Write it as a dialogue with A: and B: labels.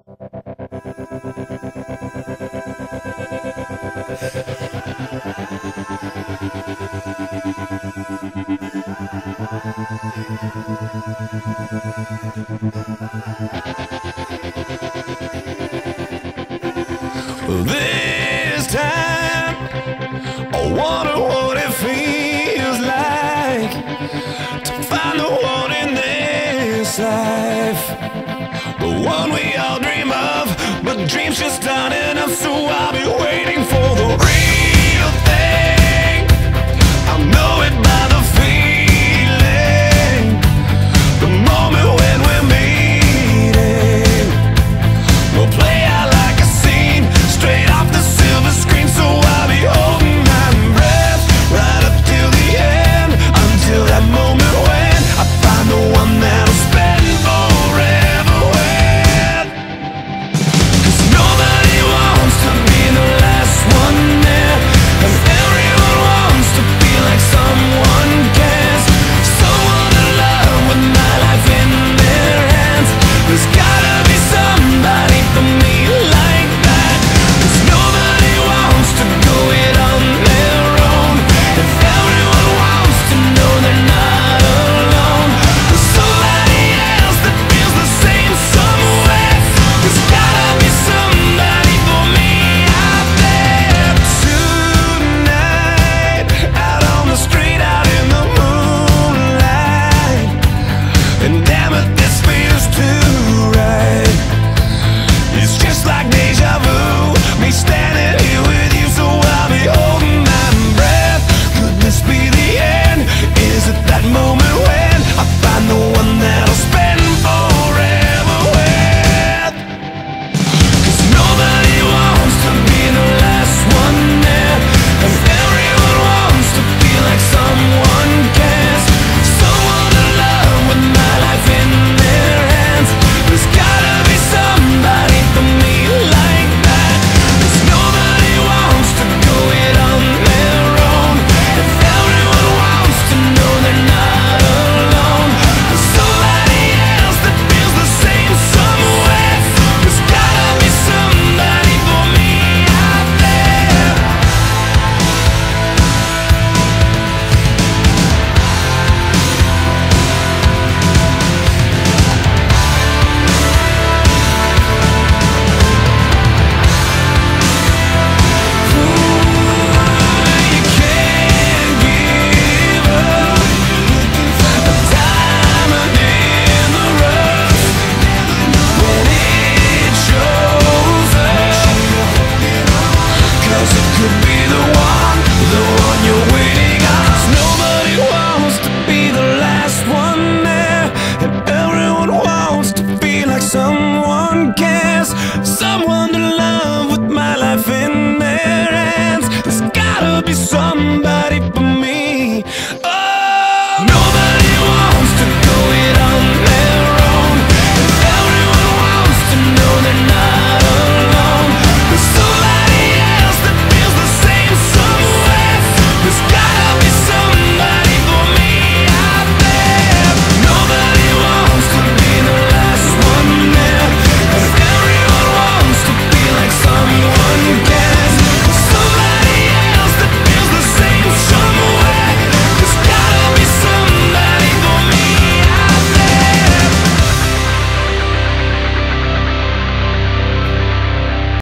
A: This time, I wonder what it feels like to find the one in this life, the one we all dream of, but dreams just aren't enough. So I'll be waiting for the real thing. I know it by the feeling, the moment when we're meeting. We'll play out like a scene straight off the silver screen. So I'll be holding my breath right up till the end, until that moment when I find the one that'll spend forever with. 'Cause nobody wants to be the last one there, and everyone wants to feel like someone cares, someone to love with my life in their hands. There's gotta be somebody for me like that, 'cause nobody wants to go it on their own, and everyone wants to know they're not alone. There's somebody else that feels the same somewhere. There's gotta be somebody for me out there tonight, out on the street, out in the moonlight. And damn it, this feels too right. It's just like deja vu, me standing here with you. So I'll be holding my breath. Could this be the end? Is it that moment when I find the one that'll spend forever with? 'Cause nobody wants to be the last one there, and everyone wants to feel like someone cares, someone to love with my life in their hands. There's gotta be somebody for me like that, 'cause nobody wants to go it on their own, and everyone wants to know they're not alone. There's somebody else that feels the same somewhere. There's gotta be somebody for me out there. You can't give up a diamond in the rough when it shows up, 'cause it could be the one you're waiting on. 'Cause nobody wants to be the last one there, and everyone wants to feel like someone cares, someone